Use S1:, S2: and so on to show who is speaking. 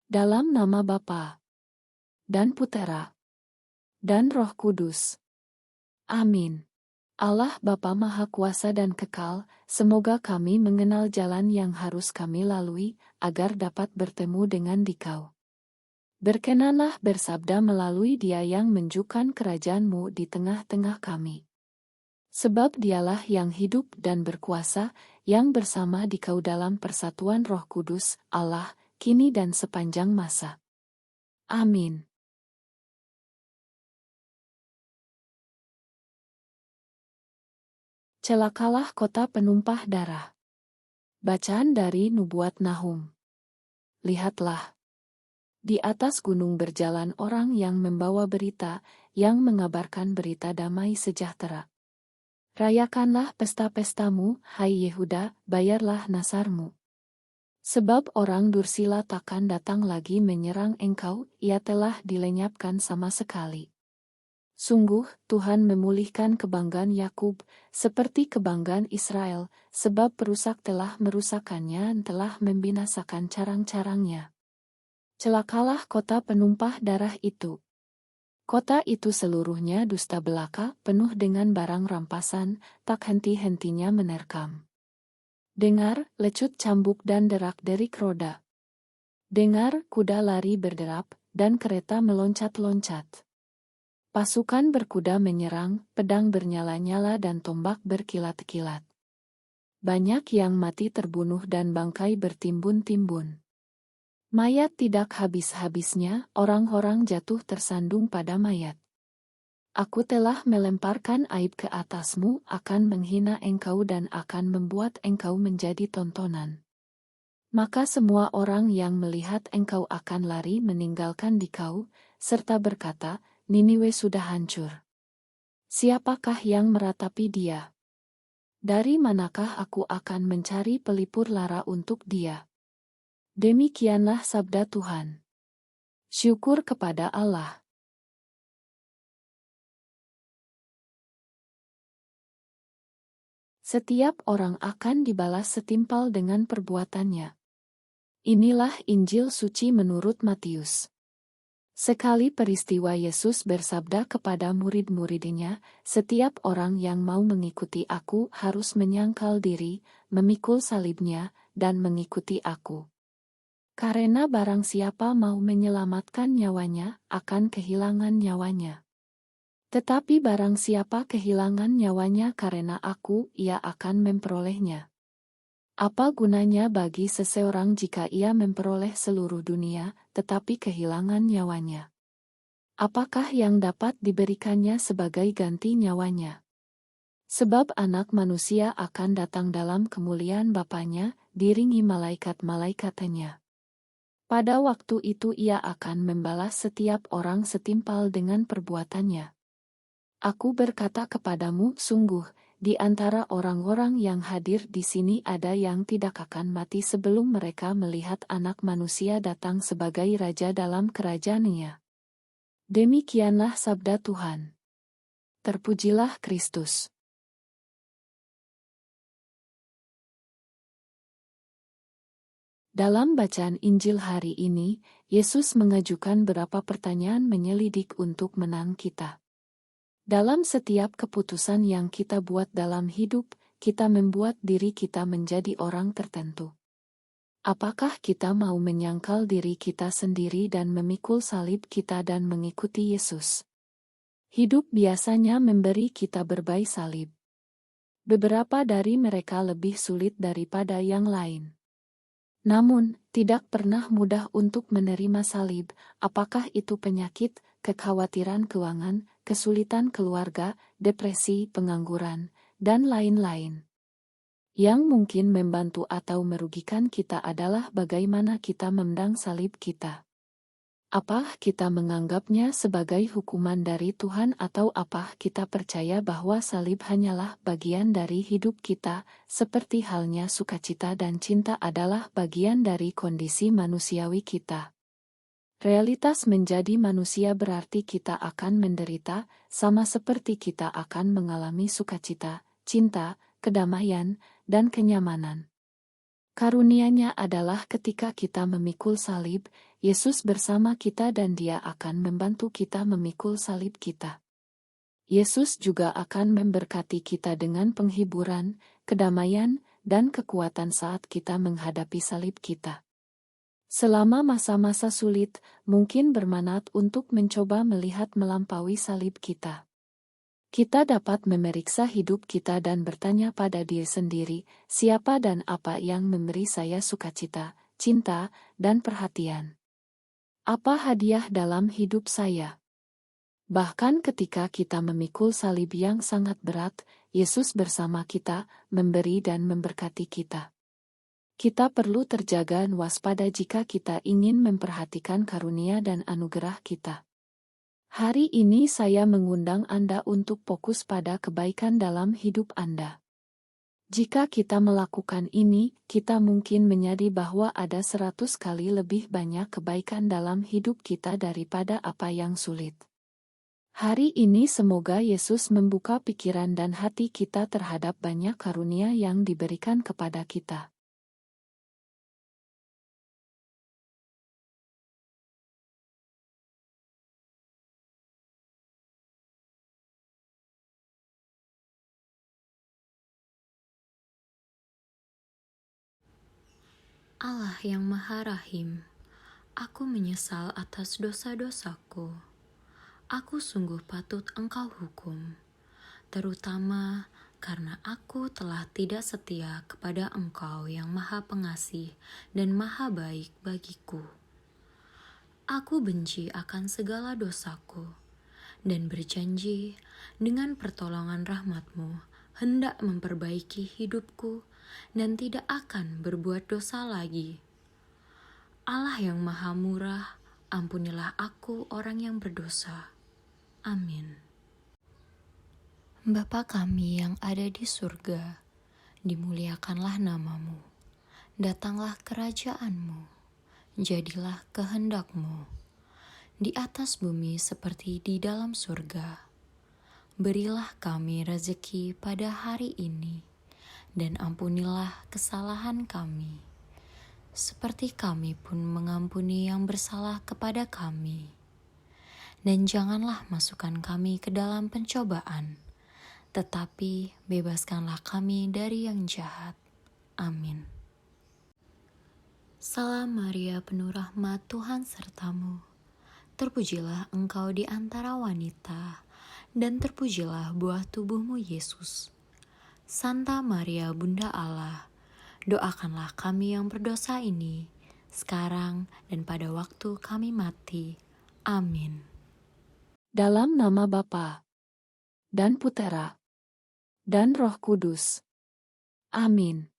S1: Dalam nama Bapa dan Putera dan Roh Kudus. Amin. Allah Bapa Maha Kuasa dan Kekal, semoga kami mengenal jalan yang harus kami lalui, agar dapat bertemu dengan Dikau. Berkenanlah bersabda melalui Dia yang menunjukkan kerajaan-Mu di tengah-tengah kami. Sebab Dialah yang hidup dan berkuasa, yang bersama Dikau dalam persatuan Roh Kudus, Allah, kini dan sepanjang masa. Amin. Celakalah kota penumpah darah. Bacaan dari Nubuat Nahum. Lihatlah, di atas gunung berjalan orang yang membawa berita, yang mengabarkan berita damai sejahtera. Rayakanlah pesta-pestamu, hai Yehuda, bayarlah nasarmu. Sebab orang dursila takkan datang lagi menyerang engkau, ia telah dilenyapkan sama sekali. Sungguh, Tuhan memulihkan kebanggaan Yakub, seperti kebanggaan Israel, sebab perusak telah merusakkannya dan telah membinasakan carang-carangnya. Celakalah kota penumpah darah itu. Kota itu seluruhnya dusta belaka, penuh dengan barang rampasan, tak henti-hentinya menerkam. Dengar, lecut cambuk dan derak-derik roda. Dengar, kuda lari berderap, dan kereta meloncat-loncat. Pasukan berkuda menyerang, pedang bernyala-nyala dan tombak berkilat-kilat. Banyak yang mati terbunuh dan bangkai bertimbun-timbun. Mayat tidak habis-habisnya, orang-orang jatuh tersandung pada mayat. Aku telah melemparkan aib ke atasmu, akan menghina engkau dan akan membuat engkau menjadi tontonan. Maka semua orang yang melihat engkau akan lari meninggalkan Dikau, serta berkata, Niniwe sudah hancur. Siapakah yang meratapi dia? Dari manakah aku akan mencari pelipur lara untuk dia? Demikianlah sabda Tuhan. Syukur kepada Allah. Setiap orang akan dibalas setimpal dengan perbuatannya. Inilah Injil suci menurut Matius. Sekali peristiwa Yesus bersabda kepada murid-muridnya, setiap orang yang mau mengikuti aku harus menyangkal diri, memikul salibnya, dan mengikuti aku. Karena barang siapa mau menyelamatkan nyawanya, akan kehilangan nyawanya. Tetapi barang siapa kehilangan nyawanya karena aku, ia akan memperolehnya. Apa gunanya bagi seseorang jika ia memperoleh seluruh dunia, tetapi kehilangan nyawanya? Apakah yang dapat diberikannya sebagai ganti nyawanya? Sebab Anak Manusia akan datang dalam kemuliaan Bapanya, diiringi malaikat-malaikatnya. Pada waktu itu ia akan membalas setiap orang setimpal dengan perbuatannya. Aku berkata kepadamu, sungguh, di antara orang-orang yang hadir di sini ada yang tidak akan mati sebelum mereka melihat Anak Manusia datang sebagai Raja dalam kerajaan-Nya. Demikianlah sabda Tuhan. Terpujilah Kristus. Dalam bacaan Injil hari ini, Yesus mengajukan beberapa pertanyaan menyelidik untuk menang kita. Dalam setiap keputusan yang kita buat dalam hidup, kita membuat diri kita menjadi orang tertentu. Apakah kita mau menyangkal diri kita sendiri dan memikul salib kita dan mengikuti Yesus? Hidup biasanya memberi kita berbagai salib. Beberapa dari mereka lebih sulit daripada yang lain. Namun, tidak pernah mudah untuk menerima salib, apakah itu penyakit, kekhawatiran keuangan, kesulitan keluarga, depresi, pengangguran, dan lain-lain. Yang mungkin membantu atau merugikan kita adalah bagaimana kita memandang salib kita. Apa kita menganggapnya sebagai hukuman dari Tuhan atau apa kita percaya bahwa salib hanyalah bagian dari hidup kita, seperti halnya sukacita dan cinta adalah bagian dari kondisi manusiawi kita. Realitas menjadi manusia berarti kita akan menderita, sama seperti kita akan mengalami sukacita, cinta, kedamaian, dan kenyamanan. Karunia-Nya adalah ketika kita memikul salib, Yesus bersama kita dan Dia akan membantu kita memikul salib kita. Yesus juga akan memberkati kita dengan penghiburan, kedamaian, dan kekuatan saat kita menghadapi salib kita. Selama masa-masa sulit, mungkin bermanfaat untuk mencoba melihat melampaui salib kita. Kita dapat memeriksa hidup kita dan bertanya pada diri sendiri, siapa dan apa yang memberi saya sukacita, cinta, dan perhatian. Apa hadiah dalam hidup saya? Bahkan ketika kita memikul salib yang sangat berat, Yesus bersama kita, memberi dan memberkati kita. Kita perlu terjaga dan waspada jika kita ingin memperhatikan karunia dan anugerah kita. Hari ini saya mengundang Anda untuk fokus pada kebaikan dalam hidup Anda. Jika kita melakukan ini, kita mungkin menyadari bahwa ada 100 kali lebih banyak kebaikan dalam hidup kita daripada apa yang sulit. Hari ini semoga Yesus membuka pikiran dan hati kita terhadap banyak karunia yang diberikan kepada kita.
S2: Allah yang Maha Rahim, aku menyesal atas dosa-dosaku. Aku sungguh patut Engkau hukum, terutama karena aku telah tidak setia kepada Engkau yang Maha Pengasih dan Maha Baik bagiku. Aku benci akan segala dosaku, dan berjanji dengan pertolongan rahmat-Mu hendak memperbaiki hidupku dan tidak akan berbuat dosa lagi. Allah yang Maha Murah, ampunilah aku orang yang berdosa. Amin. Bapa kami yang ada di surga, dimuliakanlah nama-Mu. Datanglah kerajaan-Mu, jadilah kehendak-Mu, di atas bumi seperti di dalam surga. Berilah kami rezeki pada hari ini, dan ampunilah kesalahan kami, seperti kami pun mengampuni yang bersalah kepada kami. Dan janganlah masukkan kami ke dalam pencobaan, tetapi bebaskanlah kami dari yang jahat. Amin. Salam Maria, penuh rahmat, Tuhan sertamu. Terpujilah engkau di antara wanita, dan terpujilah buah tubuhmu Yesus. Santa Maria, Bunda Allah, doakanlah kami yang berdosa ini, sekarang dan pada waktu kami mati. Amin.
S1: Dalam nama Bapa dan Putera dan Roh Kudus. Amin.